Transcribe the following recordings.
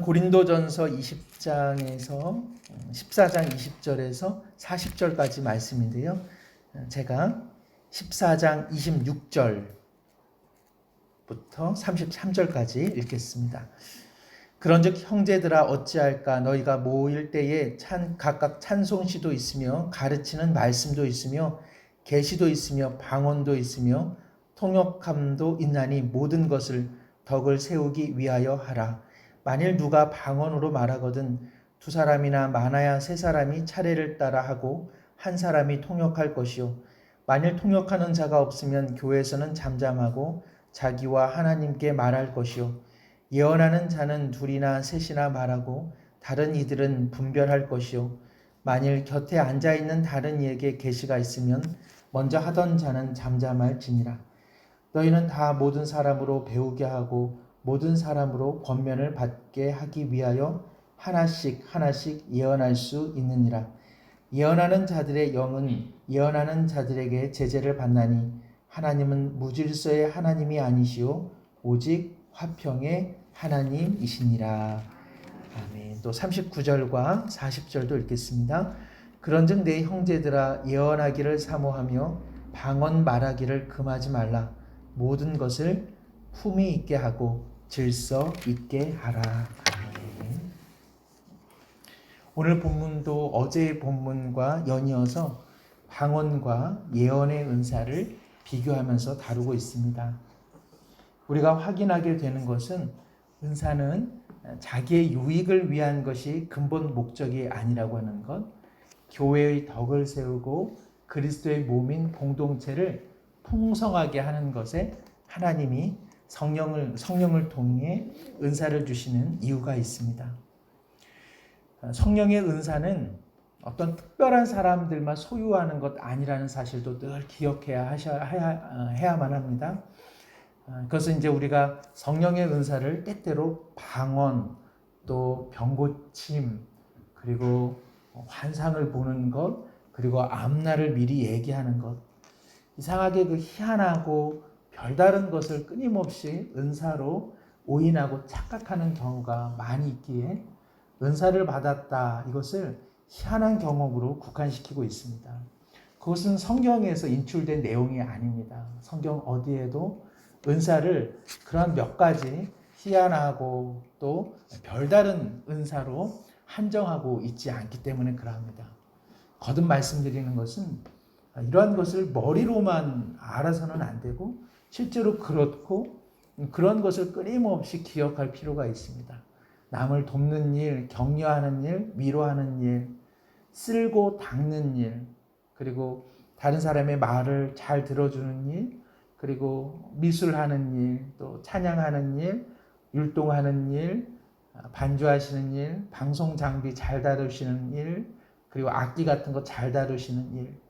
고린도전서 20장에서 14장 20절에서 40절까지 말씀인데요. 제가 14장 26절부터 33절까지 읽겠습니다. 그런즉 형제들아 어찌할까 너희가 모일 때에 각각 찬송시도 있으며 가르치는 말씀도 있으며 계시도 있으며 방언도 있으며 통역함도 있나니 모든 것을 덕을 세우기 위하여 하라. 만일 누가 방언으로 말하거든 두 사람이나 많아야 세 사람이 차례를 따라 하고 한 사람이 통역할 것이요 만일 통역하는 자가 없으면 교회에서는 잠잠하고 자기와 하나님께 말할 것이요 예언하는 자는 둘이나 셋이나 말하고 다른 이들은 분별할 것이요 만일 곁에 앉아있는 다른 이에게 계시가 있으면 먼저 하던 자는 잠잠할지니라. 너희는 다 모든 사람으로 배우게 하고 모든 사람으로 권면을 받게 하기 위하여 하나씩 예언할 수 있느니라. 예언하는 자들의 영은 예언하는 자들에게 제재를 받나니 하나님은 무질서의 하나님이 아니시오 오직 화평의 하나님이시니라. 아멘. 또 39절과 40절도 읽겠습니다. 그런즉 내 형제들아 예언하기를 사모하며 방언 말하기를 금하지 말라. 모든 것을 품위 있게 하고 질서 있게 하라. 아멘. 오늘 본문도 어제의 본문과 연이어서 방언과 예언의 은사를 비교하면서 다루고 있습니다. 우리가 확인하게 되는 것은 은사는 자기의 유익을 위한 것이 근본 목적이 아니라고 하는 것, 교회의 덕을 세우고 그리스도의 몸인 공동체를 풍성하게 하는 것에 하나님이 성령을 통해 은사를 주시는 이유가 있습니다. 성령의 은사는 어떤 특별한 사람들만 소유하는 것 아니라는 사실도 늘 기억해야만 합니다. 그것은 이제 우리가 성령의 은사를 때때로 방언, 또 병고침, 그리고 환상을 보는 것, 그리고 앞날을 미리 얘기하는 것, 이상하게 그 희한하고 별다른 것을 끊임없이 은사로 오인하고 착각하는 경우가 많이 있기에 은사를 받았다, 이것을 희한한 경험으로 국한시키고 있습니다. 그것은 성경에서 인출된 내용이 아닙니다. 성경 어디에도 은사를 그런 몇 가지 희한하고 또 별다른 은사로 한정하고 있지 않기 때문에 그러합니다. 거듭 말씀드리는 것은 이러한 것을 머리로만 알아서는 안 되고 실제로 그렇고 그런 것을 끊임없이 기억할 필요가 있습니다. 남을 돕는 일, 격려하는 일, 위로하는 일, 쓸고 닦는 일, 그리고 다른 사람의 말을 잘 들어주는 일, 그리고 미술하는 일, 또 찬양하는 일, 율동하는 일, 반주하시는 일, 방송 장비 잘 다루시는 일, 그리고 악기 같은 거 잘 다루시는 일,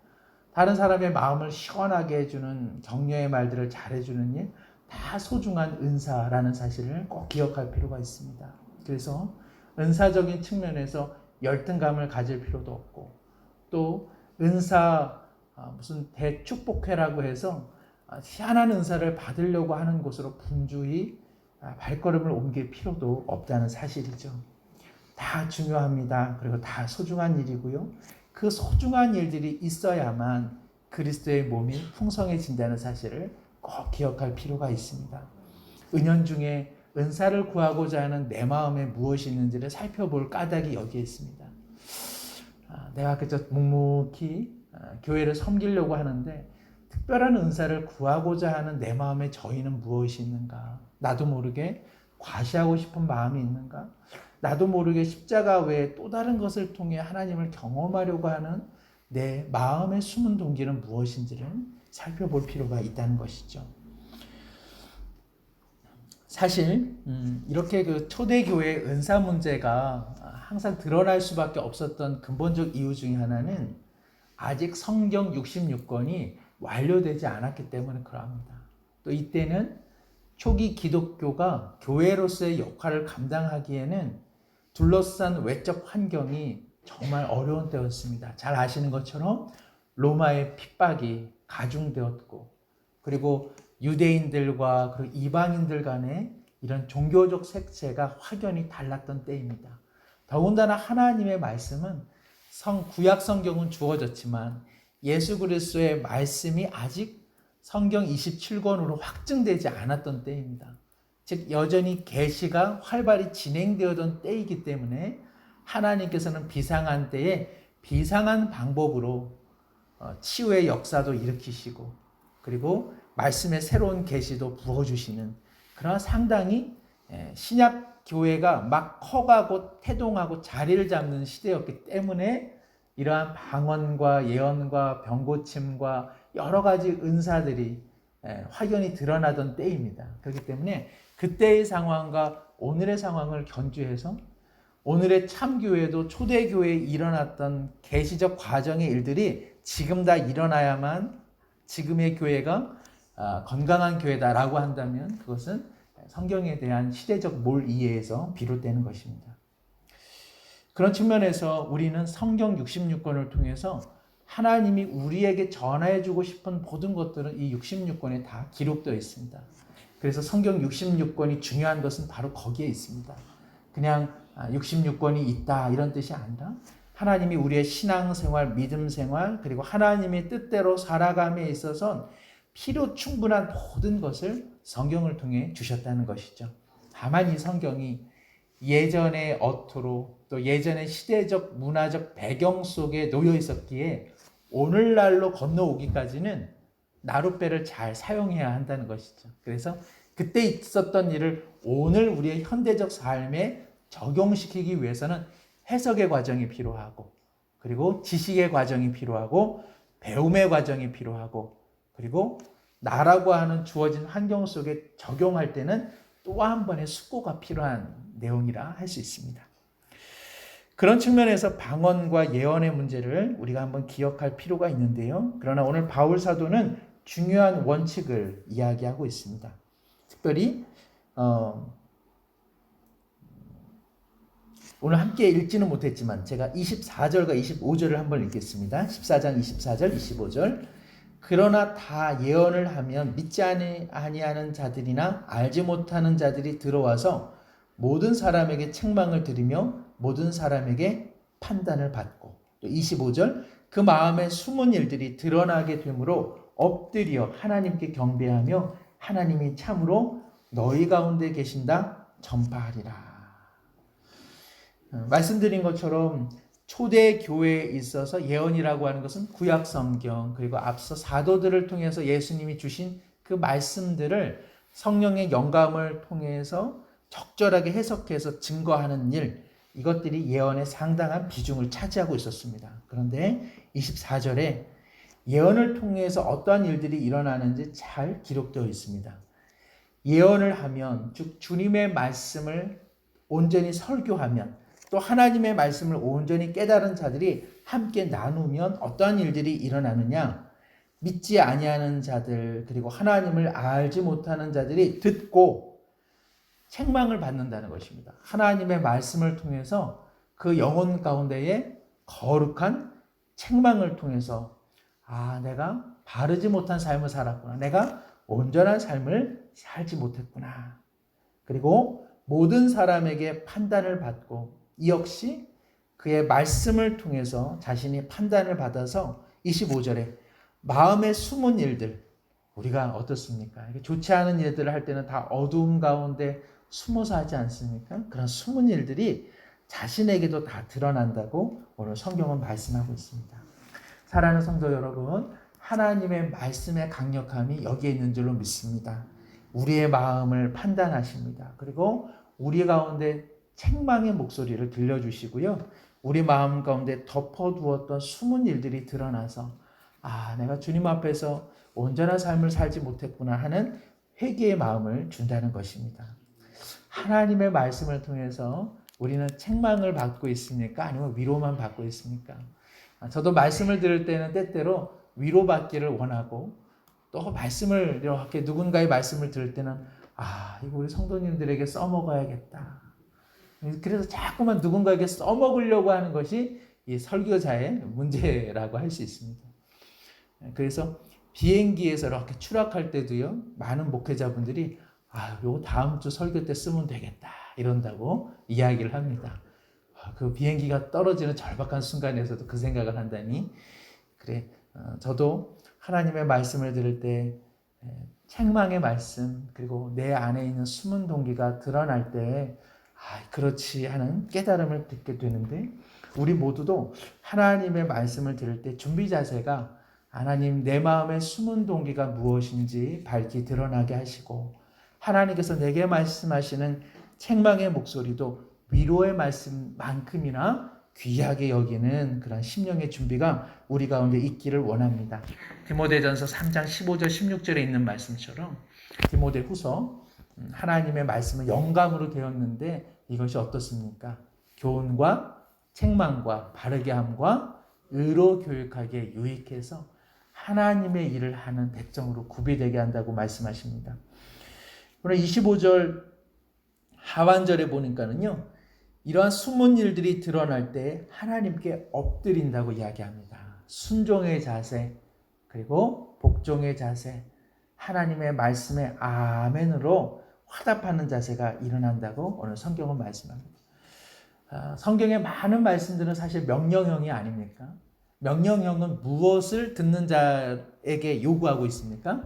다른 사람의 마음을 시원하게 해주는 격려의 말들을 잘해주는 일, 다 소중한 은사라는 사실을 꼭 기억할 필요가 있습니다. 그래서 은사적인 측면에서 열등감을 가질 필요도 없고, 또 은사 무슨 대축복회라고 해서 희한한 은사를 받으려고 하는 곳으로 분주히 발걸음을 옮길 필요도 없다는 사실이죠. 다 중요합니다. 그리고 다 소중한 일이고요. 그 소중한 일들이 있어야만 그리스도의 몸이 풍성해진다는 사실을 꼭 기억할 필요가 있습니다. 은연중에 은사를 구하고자 하는 내 마음에 무엇이 있는지를 살펴볼 까닭이 여기에 있습니다. 내가 그저 묵묵히 교회를 섬기려고 하는데 특별한 은사를 구하고자 하는 내 마음의 저희는 무엇이 있는가? 나도 모르게 과시하고 싶은 마음이 있는가? 나도 모르게 십자가 외에 또 다른 것을 통해 하나님을 경험하려고 하는 내 마음의 숨은 동기는 무엇인지를 살펴볼 필요가 있다는 것이죠. 사실 이렇게 그 초대교회의 은사 문제가 항상 드러날 수밖에 없었던 근본적 이유 중에 하나는 아직 성경 66권이 완료되지 않았기 때문에 그러합니다. 또 이때는 초기 기독교가 교회로서의 역할을 감당하기에는 둘러싼 외적 환경이 정말 어려운 때였습니다. 잘 아시는 것처럼 로마의 핍박이 가중되었고, 그리고 유대인들과 그리고 이방인들 간에 이런 종교적 색채가 확연히 달랐던 때입니다. 더군다나 하나님의 말씀은 구약 성경은 주어졌지만 예수 그리스도의 말씀이 아직 성경 27권으로 확증되지 않았던 때입니다. 즉 여전히 계시가 활발히 진행되었던 때이기 때문에 하나님께서는 비상한 때에 비상한 방법으로 치유의 역사도 일으키시고 그리고 말씀의 새로운 계시도 부어주시는 그런 상당히 신약 교회가 막 커가고 태동하고 자리를 잡는 시대였기 때문에 이러한 방언과 예언과 병고침과 여러 가지 은사들이 확연히 드러나던 때입니다. 그렇기 때문에 그때의 상황과 오늘의 상황을 견주해서 오늘의 참교회도 초대교회에 일어났던 계시적 과정의 일들이 지금 다 일어나야만 지금의 교회가 건강한 교회다라고 한다면 그것은 성경에 대한 시대적 몰 이해에서 비롯되는 것입니다. 그런 측면에서 우리는 성경 66권을 통해서 하나님이 우리에게 전해주고 싶은 모든 것들은 이 66권에 다 기록되어 있습니다. 그래서 성경 66권이 중요한 것은 바로 거기에 있습니다. 그냥 66권이 있다 이런 뜻이 아니라 하나님이 우리의 신앙생활, 믿음생활 그리고 하나님의 뜻대로 살아감에 있어서 필요 충분한 모든 것을 성경을 통해 주셨다는 것이죠. 다만 이 성경이 예전의 어투로 또 예전의 시대적 문화적 배경 속에 놓여 있었기에 오늘날로 건너오기까지는 나룻배를 잘 사용해야 한다는 것이죠. 그래서 그때 있었던 일을 오늘 우리의 현대적 삶에 적용시키기 위해서는 해석의 과정이 필요하고 그리고 지식의 과정이 필요하고 배움의 과정이 필요하고 그리고 나라고 하는 주어진 환경 속에 적용할 때는 또 한 번의 숙고가 필요한 내용이라 할 수 있습니다. 그런 측면에서 방언과 예언의 문제를 우리가 한번 기억할 필요가 있는데요. 그러나 오늘 바울 사도는 중요한 원칙을 이야기하고 있습니다. 특별히 오늘 함께 읽지는 못했지만 제가 24절과 25절을 한번 읽겠습니다. 14장 24절 25절 그러나 다 예언을 하면 믿지 아니하는 자들이나 알지 못하는 자들이 들어와서 모든 사람에게 책망을 들으며 모든 사람에게 판단을 받고 또 25절 그 마음에 숨은 일들이 드러나게 되므로 엎드려 하나님께 경배하며 하나님이 참으로 너희 가운데 계신다 전파하리라. 말씀드린 것처럼 초대 교회에 있어서 예언이라고 하는 것은 구약 성경 그리고 앞서 사도들을 통해서 예수님이 주신 그 말씀들을 성령의 영감을 통해서 적절하게 해석해서 증거하는 일 이것들이 예언의 상당한 비중을 차지하고 있었습니다. 그런데 24절에 예언을 통해서 어떠한 일들이 일어나는지 잘 기록되어 있습니다. 예언을 하면 즉 주님의 말씀을 온전히 설교하면 또 하나님의 말씀을 온전히 깨달은 자들이 함께 나누면 어떠한 일들이 일어나느냐 믿지 아니하는 자들 그리고 하나님을 알지 못하는 자들이 듣고 책망을 받는다는 것입니다. 하나님의 말씀을 통해서 그 영혼 가운데에 거룩한 책망을 통해서 내가 바르지 못한 삶을 살았구나. 내가 온전한 삶을 살지 못했구나. 그리고 모든 사람에게 판단을 받고 이 역시 그의 말씀을 통해서 자신이 판단을 받아서 25절에 마음에 숨은 일들 우리가 어떻습니까? 좋지 않은 일들을 할 때는 다 어두움 가운데 숨어서 하지 않습니까? 그런 숨은 일들이 자신에게도 다 드러난다고 오늘 성경은 말씀하고 있습니다. 사랑하는 성도 여러분, 하나님의 말씀의 강력함이 여기에 있는 줄로 믿습니다. 우리의 마음을 판단하십니다. 그리고 우리 가운데 책망의 목소리를 들려주시고요. 우리 마음 가운데 덮어두었던 숨은 일들이 드러나서 내가 주님 앞에서 온전한 삶을 살지 못했구나 하는 회개의 마음을 준다는 것입니다. 하나님의 말씀을 통해서 우리는 책망을 받고 있습니까? 아니면 위로만 받고 있습니까? 저도 말씀을 들을 때는 때때로 위로받기를 원하고 또 말씀을 이렇게 누군가의 말씀을 들을 때는 이거 우리 성도님들에게 써먹어야겠다. 그래서 자꾸만 누군가에게 써먹으려고 하는 것이 이 설교자의 문제라고 할 수 있습니다. 그래서 비행기에서 이렇게 추락할 때도요, 많은 목회자분들이 요거 다음 주 설교 때 쓰면 되겠다 이런다고 이야기를 합니다. 그 비행기가 떨어지는 절박한 순간에서도 그 생각을 한다니. 그래, 저도 하나님의 말씀을 들을 때 책망의 말씀 그리고 내 안에 있는 숨은 동기가 드러날 때 그렇지 하는 깨달음을 듣게 되는데, 우리 모두도 하나님의 말씀을 들을 때 준비 자세가 하나님 내 마음의 숨은 동기가 무엇인지 밝히 드러나게 하시고, 하나님께서 내게 말씀하시는 책망의 목소리도 위로의 말씀만큼이나 귀하게 여기는 그런 심령의 준비가 우리 가운데 있기를 원합니다. 디모데전서 3장 15절 16절에 있는 말씀처럼 디모데후서 하나님의 말씀은 영감으로 되었는데 이것이 어떻습니까? 교훈과 책망과 바르게 함과 의로 교육하기에 유익해서 하나님의 일을 하는 백성으로 구비되게 한다고 말씀하십니다. 오늘 25절 하반절에 보니까는요, 이러한 숨은 일들이 드러날 때 하나님께 엎드린다고 이야기합니다. 순종의 자세, 그리고 복종의 자세, 하나님의 말씀에 아멘으로 화답하는 자세가 일어난다고 오늘 성경은 말씀합니다. 성경의 많은 말씀들은 사실 명령형이 아닙니까? 명령형은 무엇을 듣는 자에게 요구하고 있습니까?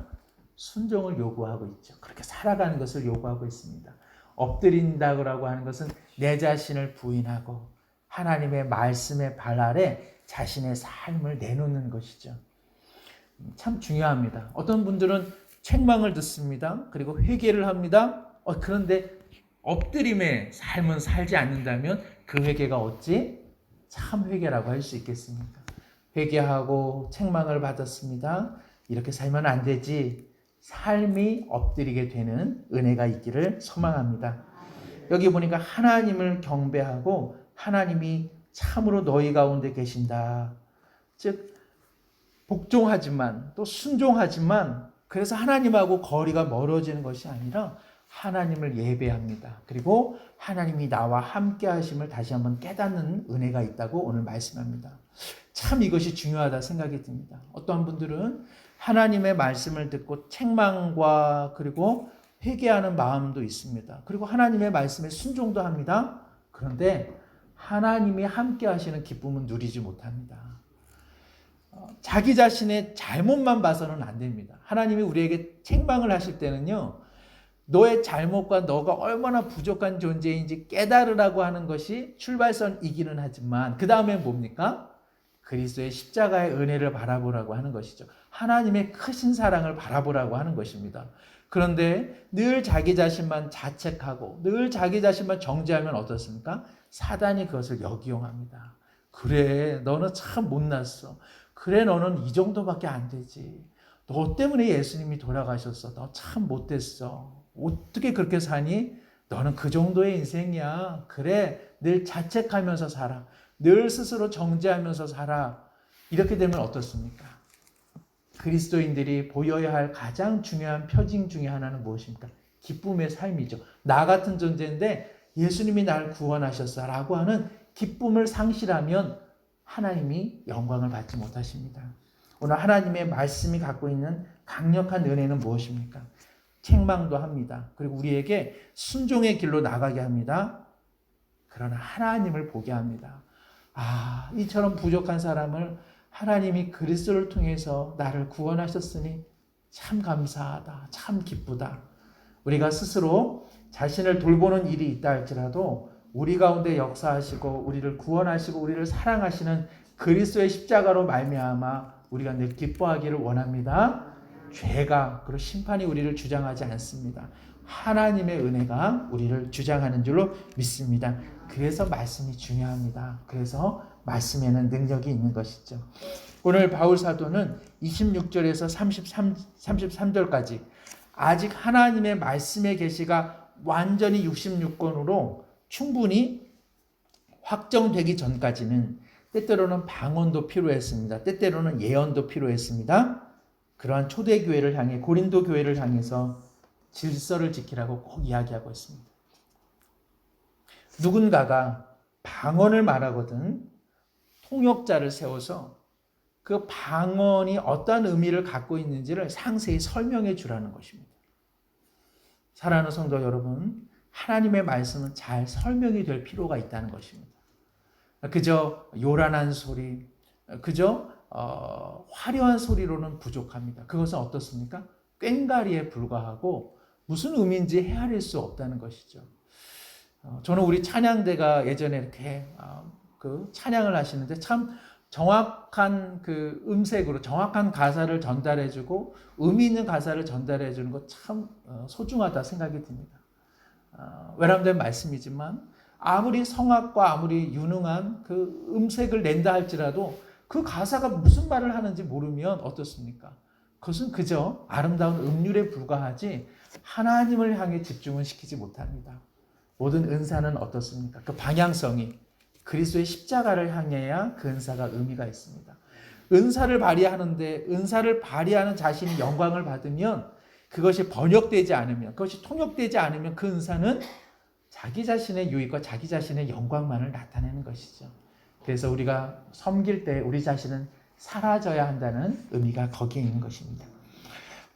순종을 요구하고 있죠. 그렇게 살아가는 것을 요구하고 있습니다. 엎드린다고 하는 것은 내 자신을 부인하고 하나님의 말씀의 발 아래 자신의 삶을 내놓는 것이죠. 참 중요합니다. 어떤 분들은 책망을 듣습니다. 그리고 회개를 합니다. 그런데 엎드림의 삶은 살지 않는다면 그 회개가 어찌 참 회개라고 할 수 있겠습니까? 회개하고 책망을 받았습니다. 이렇게 살면 안 되지. 삶이 엎드리게 되는 은혜가 있기를 소망합니다. 여기 보니까 하나님을 경배하고 하나님이 참으로 너희 가운데 계신다. 즉 복종하지만 또 순종하지만 그래서 하나님하고 거리가 멀어지는 것이 아니라 하나님을 예배합니다. 그리고 하나님이 나와 함께 하심을 다시 한번 깨닫는 은혜가 있다고 오늘 말씀합니다. 참 이것이 중요하다 생각이 듭니다. 어떠한 분들은 하나님의 말씀을 듣고 책망과 그리고 회개하는 마음도 있습니다. 그리고 하나님의 말씀에 순종도 합니다. 그런데 하나님이 함께 하시는 기쁨은 누리지 못합니다. 자기 자신의 잘못만 봐서는 안 됩니다. 하나님이 우리에게 책망을 하실 때는요, 너의 잘못과 너가 얼마나 부족한 존재인지 깨달으라고 하는 것이 출발선이기는 하지만 그 다음에 뭡니까? 그리스도의 십자가의 은혜를 바라보라고 하는 것이죠. 하나님의 크신 사랑을 바라보라고 하는 것입니다. 그런데 늘 자기 자신만 자책하고 늘 자기 자신만 정죄하면 어떻습니까? 사단이 그것을 역이용합니다. 그래, 너는 참 못났어. 그래, 너는 이 정도밖에 안 되지. 너 때문에 예수님이 돌아가셨어. 너 참 못됐어. 어떻게 그렇게 사니? 너는 그 정도의 인생이야. 그래, 늘 자책하면서 살아. 늘 스스로 정죄하면서 살아. 이렇게 되면 어떻습니까? 그리스도인들이 보여야 할 가장 중요한 표징 중에 하나는 무엇입니까? 기쁨의 삶이죠. 나 같은 존재인데 예수님이 나를 구원하셨어라고 하는 기쁨을 상실하면 하나님이 영광을 받지 못하십니다. 오늘 하나님의 말씀이 갖고 있는 강력한 은혜는 무엇입니까? 책망도 합니다. 그리고 우리에게 순종의 길로 나가게 합니다. 그러나 하나님을 보게 합니다. 이처럼 부족한 사람을 하나님이 그리스도를 통해서 나를 구원하셨으니 참 감사하다. 참 기쁘다. 우리가 스스로 자신을 돌보는 일이 있다 할지라도 우리 가운데 역사하시고 우리를 구원하시고 우리를 사랑하시는 그리스도의 십자가로 말미암아 우리가 늘 기뻐하기를 원합니다. 죄가 그리고 심판이 우리를 주장하지 않습니다. 하나님의 은혜가 우리를 주장하는 줄로 믿습니다. 그래서 말씀이 중요합니다. 그래서 말씀에는 능력이 있는 것이죠. 오늘 바울 사도는 26절에서 33절까지 아직 하나님의 말씀의 계시가 완전히 66권으로 충분히 확정되기 전까지는 때때로는 방언도 필요했습니다. 때때로는 예언도 필요했습니다. 그러한 초대교회를 향해 고린도 교회를 향해서 질서를 지키라고 꼭 이야기하고 있습니다. 누군가가 방언을 말하거든 통역자를 세워서 그 방언이 어떤 의미를 갖고 있는지를 상세히 설명해 주라는 것입니다. 사랑하는 성도 여러분, 하나님의 말씀은 잘 설명이 될 필요가 있다는 것입니다. 그저 요란한 소리, 그저 화려한 소리로는 부족합니다. 그것은 어떻습니까? 꽹가리에 불과하고 무슨 의미인지 헤아릴 수 없다는 것이죠. 저는 우리 찬양대가 예전에 이렇게 그 찬양을 하시는데 참 정확한 그 음색으로 정확한 가사를 전달해주고 의미 있는 가사를 전달해주는 것 참 소중하다 생각이 듭니다. 외람된 말씀이지만 아무리 성악과 아무리 유능한 그 음색을 낸다 할지라도 그 가사가 무슨 말을 하는지 모르면 어떻습니까? 그것은 그저 아름다운 음률에 불과하지 하나님을 향해 집중을 시키지 못합니다. 모든 은사는 어떻습니까? 그 방향성이 그리스도의 십자가를 향해야 그 은사가 의미가 있습니다. 은사를 발휘하는데 은사를 발휘하는 자신이 영광을 받으면 그것이 번역되지 않으면, 그것이 통역되지 않으면 그 은사는 자기 자신의 유익과 자기 자신의 영광만을 나타내는 것이죠. 그래서 우리가 섬길 때 우리 자신은 사라져야 한다는 의미가 거기에 있는 것입니다.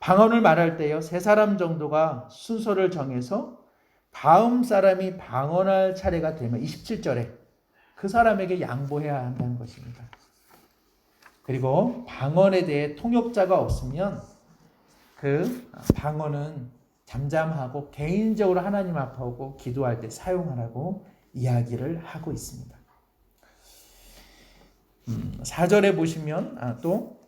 방언을 말할 때요, 3사람 정도가 순서를 정해서 다음 사람이 방언할 차례가 되면 27절에 그 사람에게 양보해야 한다는 것입니다. 그리고 방언에 대해 통역자가 없으면 그 방언은 잠잠하고 개인적으로 하나님 앞에 오고 기도할 때 사용하라고 이야기를 하고 있습니다. 4절에 보시면 또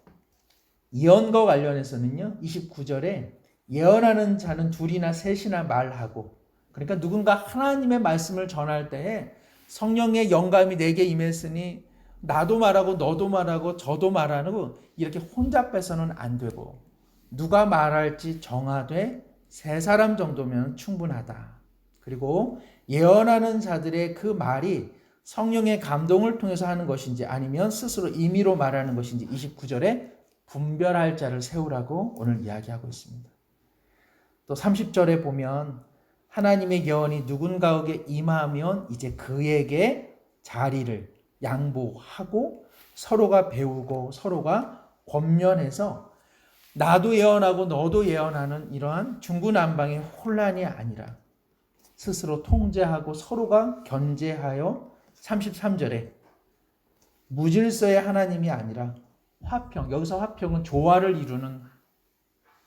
예언과 관련해서는요, 29절에 예언하는 자는 2이나 3이나 말하고, 그러니까 누군가 하나님의 말씀을 전할 때에 성령의 영감이 내게 임했으니 나도 말하고 너도 말하고 저도 말하고 이렇게 혼잡해서는 안 되고 누가 말할지 정하되 3사람 정도면 충분하다. 그리고 예언하는 자들의 그 말이 성령의 감동을 통해서 하는 것인지 아니면 스스로 임의로 말하는 것인지 29절에 분별할 자를 세우라고 오늘 이야기하고 있습니다. 또 30절에 보면 하나님의 예언이 누군가에게 임하면 이제 그에게 자리를 양보하고 서로가 배우고 서로가 권면해서 나도 예언하고 너도 예언하는 이러한 중구난방의 혼란이 아니라 스스로 통제하고 서로가 견제하여 33절에 무질서의 하나님이 아니라 화평, 여기서 화평은 조화를 이루는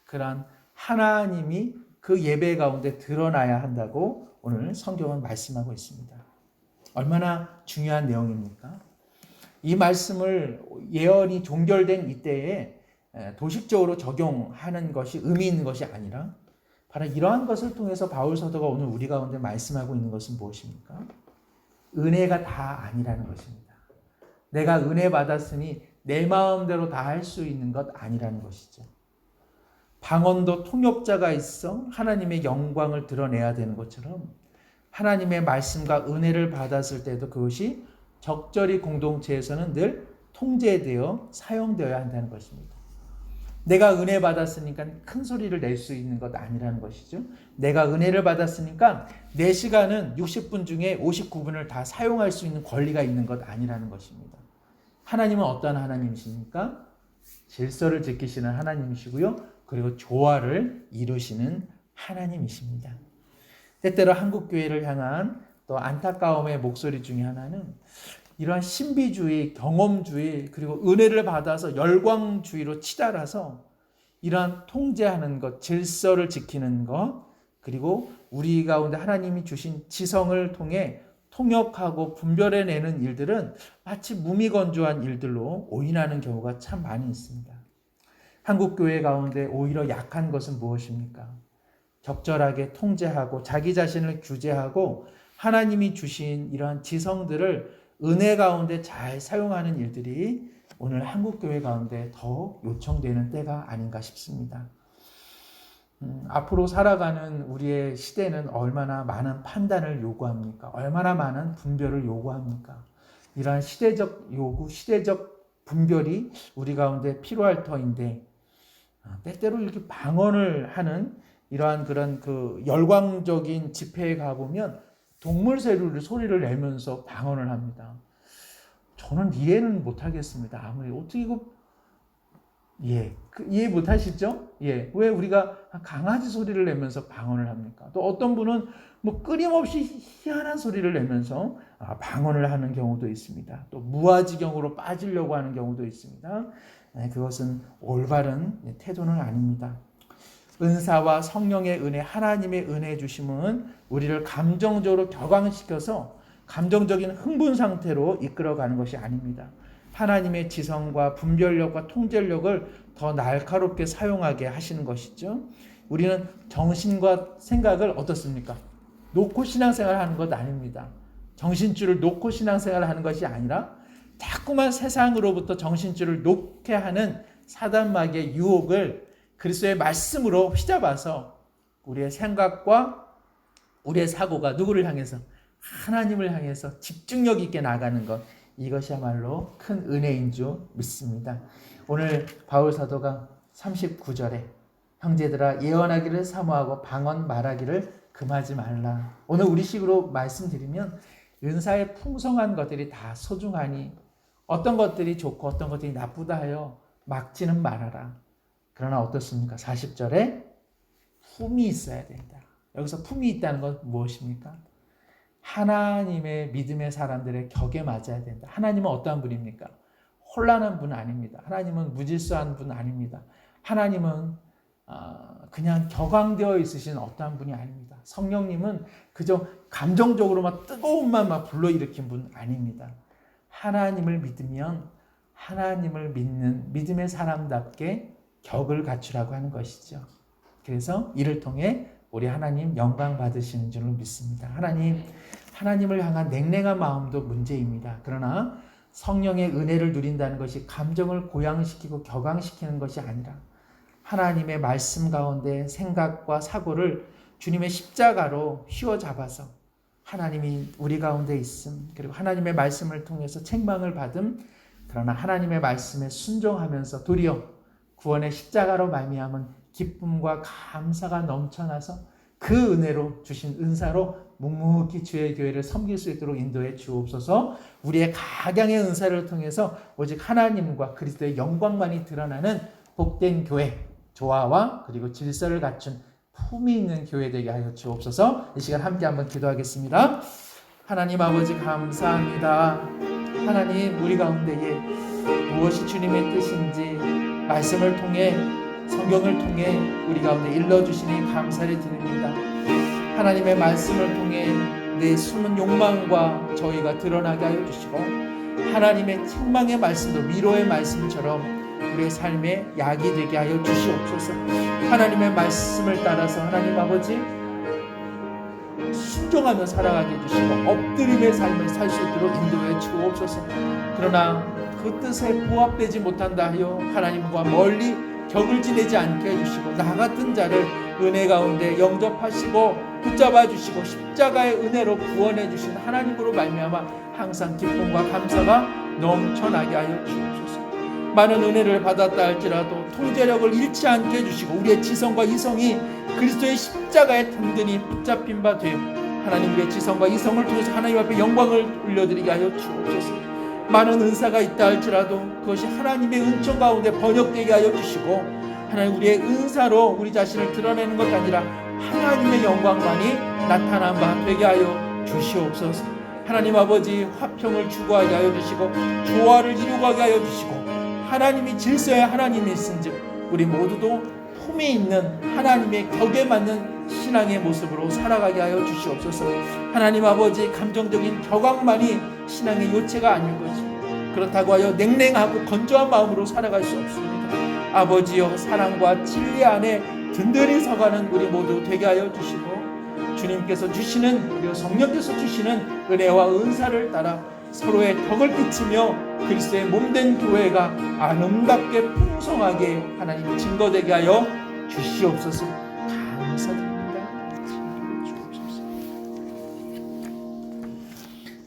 그러한 하나님이 그 예배 가운데 드러나야 한다고 오늘 성경은 말씀하고 있습니다. 얼마나 중요한 내용입니까? 이 말씀을 예언이 종결된 이때에 도식적으로 적용하는 것이 의미 있는 것이 아니라 바로 이러한 것을 통해서 바울 사도가 오늘 우리 가운데 말씀하고 있는 것은 무엇입니까? 은혜가 다 아니라는 것입니다. 내가 은혜 받았으니 내 마음대로 다 할 수 있는 것 아니라는 것이죠. 방언도 통역자가 있어 하나님의 영광을 드러내야 되는 것처럼 하나님의 말씀과 은혜를 받았을 때도 그것이 적절히 공동체에서는 늘 통제되어 사용되어야 한다는 것입니다. 내가 은혜 받았으니까 큰 소리를 낼 수 있는 것 아니라는 것이죠. 내가 은혜를 받았으니까 내 시간은 60분 중에 59분을 다 사용할 수 있는 권리가 있는 것 아니라는 것입니다. 하나님은 어떤 하나님이십니까? 질서를 지키시는 하나님이시고요. 그리고 조화를 이루시는 하나님이십니다. 때때로 한국교회를 향한 또 안타까움의 목소리 중에 하나는 이러한 신비주의, 경험주의, 그리고 은혜를 받아서 열광주의로 치달아서 이러한 통제하는 것, 질서를 지키는 것, 그리고 우리 가운데 하나님이 주신 지성을 통해 통역하고 분별해내는 일들은 마치 무미건조한 일들로 오인하는 경우가 참 많이 있습니다. 한국교회 가운데 오히려 약한 것은 무엇입니까? 적절하게 통제하고 자기 자신을 규제하고 하나님이 주신 이러한 지성들을 은혜 가운데 잘 사용하는 일들이 오늘 한국교회 가운데 더 요청되는 때가 아닌가 싶습니다. 앞으로 살아가는 우리의 시대는 얼마나 많은 판단을 요구합니까? 얼마나 많은 분별을 요구합니까? 이러한 시대적 요구, 시대적 분별이 우리 가운데 필요할 터인데 때때로 이렇게 방언을 하는 이러한 그런 그 열광적인 집회에 가보면 동물 소리를 내면서 방언을 합니다. 저는 이해는 못하겠습니다. 아무리 어떻게 이거 예, 이해 못 하시죠? 예, 왜 우리가 강아지 소리를 내면서 방언을 합니까? 또 어떤 분은 뭐 끊임없이 희한한 소리를 내면서 방언을 하는 경우도 있습니다. 또 무아지경으로 빠지려고 하는 경우도 있습니다. 그것은 올바른 태도는 아닙니다. 은사와 성령의 은혜, 하나님의 은혜 주심은 우리를 감정적으로 격앙시켜서 감정적인 흥분 상태로 이끌어가는 것이 아닙니다. 하나님의 지성과 분별력과 통제력을 더 날카롭게 사용하게 하시는 것이죠. 우리는 정신과 생각을 어떻습니까? 놓고 신앙생활을 하는 것 아닙니다. 정신줄을 놓고 신앙생활을 하는 것이 아니라 자꾸만 세상으로부터 정신줄을 놓게 하는 사단마귀의 유혹을 그리스도의 말씀으로 휘잡아서 우리의 생각과 우리의 사고가 누구를 향해서? 하나님을 향해서 집중력 있게 나가는 것, 이것이야말로 큰 은혜인 줄 믿습니다. 오늘 바울 사도가 39절에 형제들아 예언하기를 사모하고 방언 말하기를 금하지 말라. 오늘 우리식으로 말씀드리면 은사의 풍성한 것들이 다 소중하니 어떤 것들이 좋고 어떤 것들이 나쁘다 하여 막지는 말아라. 그러나 어떻습니까? 40절에 품이 있어야 된다. 여기서 품이 있다는 건 무엇입니까? 하나님의 믿음의 사람들의 격에 맞아야 된다. 하나님은 어떠한 분입니까? 혼란한 분은 아닙니다. 하나님은 무질서한 분은 아닙니다. 하나님은 그냥 격앙되어 있으신 어떠한 분이 아닙니다. 성령님은 그저 감정적으로 막 뜨거움만 막 불러일으킨 분 아닙니다. 하나님을 믿으면 하나님을 믿는 믿음의 사람답게 격을 갖추라고 하는 것이죠. 그래서 이를 통해 우리 하나님 영광 받으시는 줄을 믿습니다. 하나님을 향한 냉랭한 마음도 문제입니다. 그러나 성령의 은혜를 누린다는 것이 감정을 고양시키고 격앙시키는 것이 아니라 하나님의 말씀 가운데 생각과 사고를 주님의 십자가로 휘어잡아서 하나님이 우리 가운데 있음, 그리고 하나님의 말씀을 통해서 책망을 받음, 그러나 하나님의 말씀에 순종하면서 도리어 구원의 십자가로 말미암은 기쁨과 감사가 넘쳐나서 그 은혜로 주신 은사로 묵묵히 주의 교회를 섬길 수 있도록 인도해 주옵소서. 우리의 각양의 은사를 통해서 오직 하나님과 그리스도의 영광만이 드러나는 복된 교회, 조화와 그리고 질서를 갖춘 품이 있는 교회 되게 하여 주옵소서. 이 시간 함께 한번 기도하겠습니다. 하나님 아버지 감사합니다. 하나님 우리 가운데에 무엇이 주님의 뜻인지 말씀을 통해 성경을 통해 우리 가운데 일러주시니 감사를 드립니다. 하나님의 말씀을 통해 내 숨은 욕망과 저희가 드러나게 하여 주시고 하나님의 책망의 말씀도 위로의 말씀처럼 우리의 삶에 약이 되게 하여 주시옵소서. 하나님의 말씀을 따라서 하나님 아버지 순종하며 살아가게 해주시고 엎드림의 삶을 살 수 있도록 인도해 주옵소서. 그러나 그 뜻에 부합되지 못한다 하여 하나님과 멀리 격을 지내지 않게 해주시고 나 같은 자를 은혜 가운데 영접하시고 붙잡아 주시고 십자가의 은혜로 구원해 주신 하나님으로 말미암아 항상 기쁨과 감사가 넘쳐나게 하여 주옵소서. 많은 은혜를 받았다 할지라도 통제력을 잃지 않게 해주시고 우리의 지성과 이성이 그리스도의 십자가에 든든히 붙잡힌 바 되어 하나님 우리의 지성과 이성을 통해서 하나님 앞에 영광을 올려드리게 하여 주옵소서. 많은 은사가 있다 할지라도 그것이 하나님의 은총 가운데 번역되게 하여 주시고 하나님 우리의 은사로 우리 자신을 드러내는 것 아니라 하나님의 영광만이 나타난 바 되게 하여 주시옵소서. 하나님 아버지 화평을 추구하게 하여 주시고 조화를 이루게 하여 주시고 하나님이 질서의 하나님이신즉 우리 모두도 품이 있는 하나님의 격에 맞는 신앙의 모습으로 살아가게 하여 주시옵소서. 하나님 아버지 감정적인 격앙만이 신앙의 요체가 아닌 것입니다. 그렇다고 하여 냉랭하고 건조한 마음으로 살아갈 수 없습니다. 아버지여 사랑과 진리 안에 든든히 서가는 우리 모두 되게 하여 주시고 주님께서 주시는 그리고 성령께서 주시는 은혜와 은사를 따라 서로의 덕을 끼치며 그리스도의 몸된 교회가 아름답게 풍성하게 하나님 증거되게 하여 주시옵소서. 감사드립니다.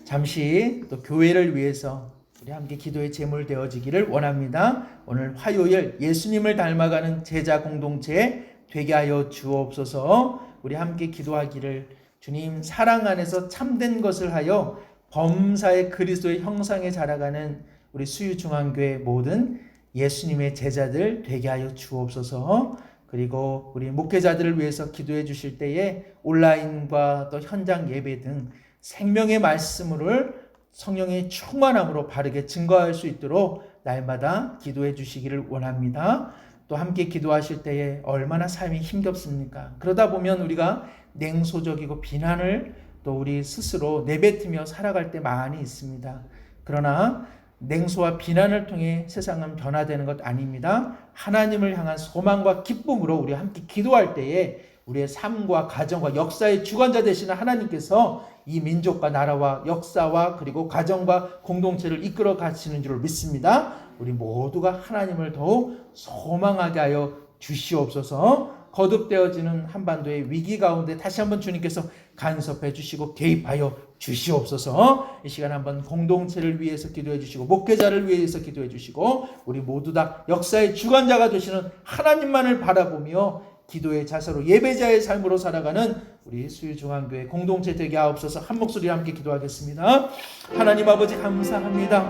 잠시 또 교회를 위해서 우리 함께 기도의 제물 되어지기를 원합니다. 오늘 화요일 예수님을 닮아가는 제자 공동체 되게 하여 주옵소서. 우리 함께 기도하기를 주님 사랑 안에서 참된 것을 하여 범사의 그리스도의 형상에 자라가는 우리 수유중앙교회 모든 예수님의 제자들 되게 하여 주옵소서. 그리고 우리 목회자들을 위해서 기도해 주실 때에 온라인과 또 현장 예배 등 생명의 말씀을 성령의 충만함으로 바르게 증거할 수 있도록 날마다 기도해 주시기를 원합니다. 또 함께 기도하실 때에 얼마나 삶이 힘겹습니까? 그러다 보면 우리가 냉소적이고 비난을 또 우리 스스로 내뱉으며 살아갈 때 많이 있습니다. 그러나 냉소와 비난을 통해 세상은 변화되는 것 아닙니다. 하나님을 향한 소망과 기쁨으로 우리 함께 기도할 때에 우리의 삶과 가정과 역사의 주관자 되시는 하나님께서 이 민족과 나라와 역사와 그리고 가정과 공동체를 이끌어 가시는 줄 믿습니다. 우리 모두가 하나님을 더욱 소망하게 하여 주시옵소서. 거듭되어지는 한반도의 위기 가운데 다시 한번 주님께서 간섭해 주시고 개입하여 주시옵소서. 이 시간 한번 공동체를 위해서 기도해 주시고 목회자를 위해서 기도해 주시고 우리 모두 다 역사의 주관자가 되시는 하나님만을 바라보며 기도의 자세로 예배자의 삶으로 살아가는 우리 수유중앙교회 공동체 되게 하옵소서. 한 목소리로 함께 기도하겠습니다. 하나님 아버지 감사합니다.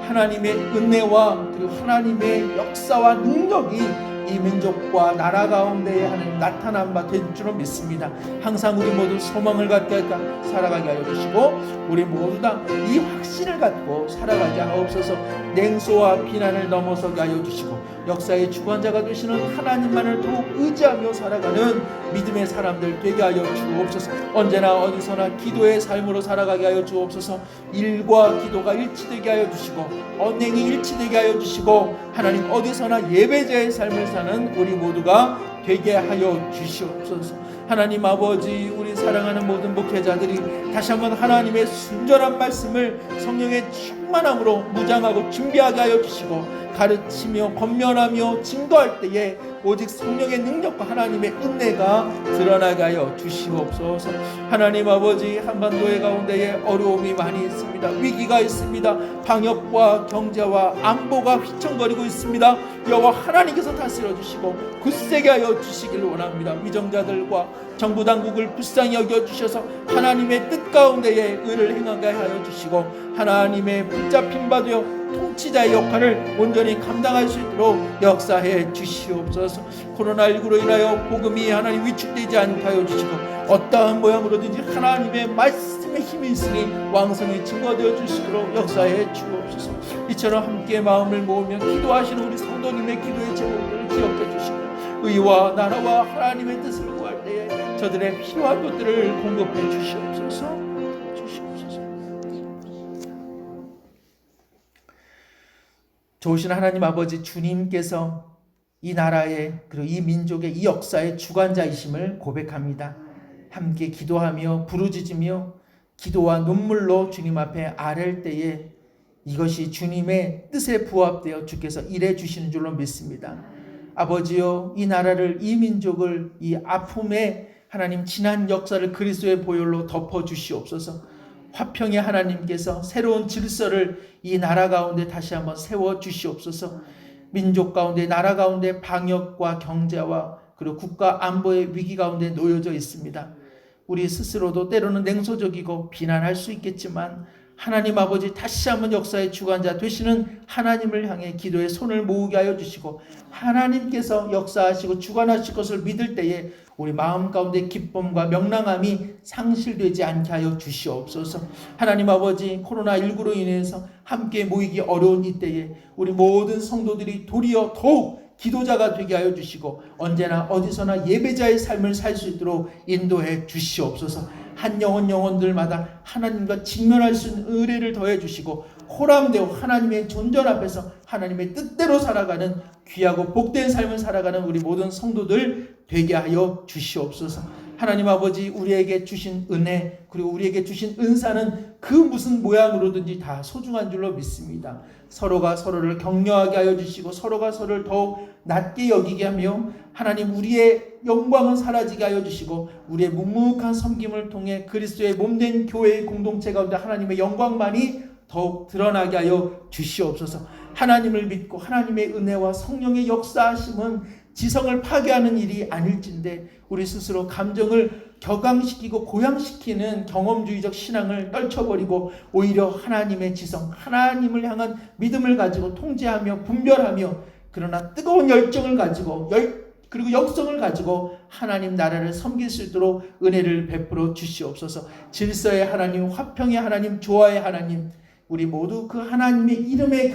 하나님의 은혜와 그리고 하나님의 역사와 능력이 이 민족과 나라 가운데 하는 나타난 바 될 줄로 믿습니다. 항상 우리 모두 소망을 갖게 살아가게 하여 주시고 우리 모두 다 이 확신을 갖고 살아가게 하옵소서. 냉소와 비난을 넘어서게 하여 주시고 역사의 주관자가 되시는 하나님만을 더욱 의지하며 살아가는 믿음의 사람들 되게 하여 주옵소서. 언제나 어디서나 기도의 삶으로 살아가게 하여 주옵소서. 일과 기도가 일치되게 하여 주시고 언행이 일치되게 하여 주시고 하나님 어디서나 예배자의 삶을 사는 우리 모두가 되게 하여 주시옵소서. 하나님 아버지 우리 사랑하는 모든 목회자들이 다시 한번 하나님의 순전한 말씀을 성령의 충만함으로 무장하고 준비하게 하여 주시고 가르치며 권면하며 증거할 때에 오직 성령의 능력과 하나님의 은혜가 드러나게 하여 주시옵소서. 하나님 아버지 한반도의 가운데에 어려움이 많이 있습니다. 위기가 있습니다. 방역과 경제와 안보가 휘청거리고 있습니다. 여호와 하나님께서 다스려 주시고 굳세게 하여 주시길 원합니다. 위정자들과 정부 당국을 불쌍히 여겨 주셔서 하나님의 뜻 가운데에 의를 행하게 하여 주시고 하나님의 붙잡힌 바 되어 통치자의 역할을 온전히 감당할 수 있도록 역사해 주시옵소서. 코로나19로 인하여 복음이 하나님 위축되지 않게 하여 주시고 어떠한 모양으로든지 하나님의 말씀의 힘이 있으니 왕성히 증거되어 주시도록 역사해 주옵소서. 이처럼 함께 마음을 모으며 기도하시는 우리 성도님의 기도의 제목들을 기억해 주시고 의와 나라와 하나님의 뜻을 구할 때에 저들의 필요한 것들을 공급해 주시옵소서. 좋으신 하나님 아버지 주님께서 이 나라의 그리고 이 민족의 이 역사의 주관자이심을 고백합니다. 함께 기도하며 부르짖으며 기도와 눈물로 주님 앞에 아랠 때에 이것이 주님의 뜻에 부합되어 주께서 일해 주시는 줄로 믿습니다. 아버지여 이 나라를 이 민족을 이 아픔에 하나님 지난 역사를 그리스도의 보혈로 덮어 주시옵소서. 화평의 하나님께서 새로운 질서를 이 나라 가운데 다시 한번 세워 주시옵소서. 민족 가운데 나라 가운데 방역과 경제와 그리고 국가 안보의 위기 가운데 놓여져 있습니다. 우리 스스로도 때로는 냉소적이고 비난할 수 있겠지만 하나님 아버지 다시 한번 역사의 주관자 되시는 하나님을 향해 기도의 손을 모으게 하여 주시고 하나님께서 역사하시고 주관하실 것을 믿을 때에 우리 마음 가운데 기쁨과 명랑함이 상실되지 않게 하여 주시옵소서. 하나님 아버지 코로나19로 인해서 함께 모이기 어려운 이때에 우리 모든 성도들이 도리어 더욱 기도자가 되게 하여 주시고 언제나 어디서나 예배자의 삶을 살 수 있도록 인도해 주시옵소서. 한 영혼들마다 하나님과 직면할 수 있는 의뢰를 더해 주시고 호람되어 하나님의 존전 앞에서 하나님의 뜻대로 살아가는 귀하고 복된 삶을 살아가는 우리 모든 성도들 되게 하여 주시옵소서. 하나님 아버지 우리에게 주신 은혜 그리고 우리에게 주신 은사는 그 무슨 모양으로든지 다 소중한 줄로 믿습니다. 서로가 서로를 격려하게 하여 주시고 서로가 서로를 더욱 낮게 여기게 하며 하나님 우리의 영광은 사라지게 하여 주시고 우리의 묵묵한 섬김을 통해 그리스도의 몸된 교회의 공동체 가운데 하나님의 영광만이 더욱 드러나게 하여 주시옵소서. 하나님을 믿고 하나님의 은혜와 성령의 역사하심은 지성을 파괴하는 일이 아닐진데 우리 스스로 감정을 격앙시키고 고양시키는 경험주의적 신앙을 떨쳐버리고 오히려 하나님의 지성, 하나님을 향한 믿음을 가지고 통제하며 분별하며 그러나 뜨거운 열정을 가지고 그리고 역성을 가지고 하나님 나라를 섬길 수 있도록 은혜를 베풀어 주시옵소서. 질서의 하나님, 화평의 하나님, 조화의 하나님, 우리 모두 그 하나님의 이름에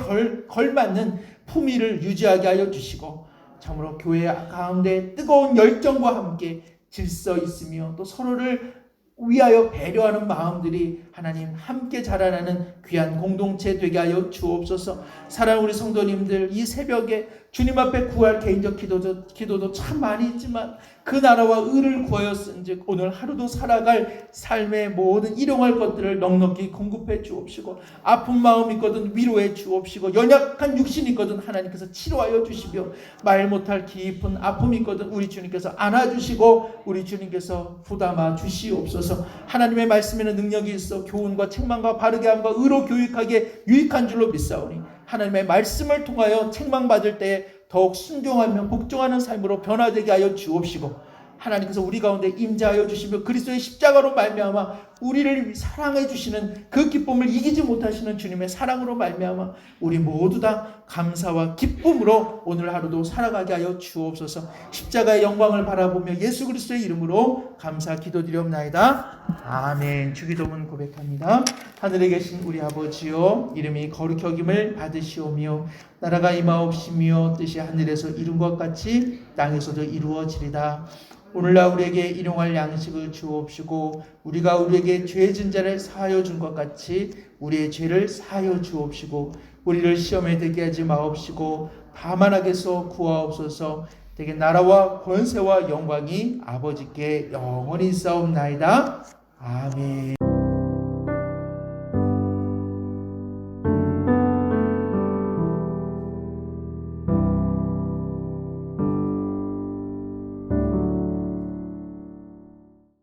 걸맞는 품위를 유지하게 하여 주시고 참으로 교회 가운데 뜨거운 열정과 함께 질서 있으며 또 서로를 위하여 배려하는 마음들이 하나님 함께 자라나는 귀한 공동체 되게 하여 주옵소서. 사랑하는 우리 성도님들, 이 새벽에 주님 앞에 구할 개인적 기도도 참 많이 있지만 그 나라와 의를 구하였은즉 오늘 하루도 살아갈 삶의 모든 일용할 것들을 넉넉히 공급해 주옵시고, 아픈 마음 있거든 위로해 주옵시고, 연약한 육신이 있거든 하나님께서 치료하여 주시며, 말 못할 깊은 아픔이 있거든 우리 주님께서 안아주시고 우리 주님께서 부담아 주시옵소서. 하나님의 말씀에는 능력이 있어 교훈과 책망과 바르게 함과 의로 교육하기에 유익한 줄로 믿사오니 하나님의 말씀을 통하여 책망받을 때에 더욱 순종하며 복종하는 삶으로 변화되게 하여 주옵시고, 하나님께서 우리 가운데 임재하여 주시며 그리스도의 십자가로 말미암아 우리를 사랑해 주시는 그 기쁨을 이기지 못하시는 주님의 사랑으로 말미암아 우리 모두 다 감사와 기쁨으로 오늘 하루도 살아가게 하여 주옵소서. 십자가의 영광을 바라보며 예수 그리스도의 이름으로 감사 기도드리옵나이다. 아멘. 주기도문 고백합니다. 하늘에 계신 우리 아버지여, 이름이 거룩히 여김을 받으시오며 나라가 임하옵시며 뜻이 하늘에서 이룬 것 같이 땅에서도 이루어지리다. 오늘날 우리에게 일용할 양식을 주옵시고 우리가 우리에게 죄 진 자를 사하여 준 것 같이 우리의 죄를 사하여 주옵시고 우리를 시험에 들게 하지 마옵시고 다만 악에서 구하옵소서. 되게 나라와 권세와 영광이 아버지께 영원히 있사옵나이다. 아멘.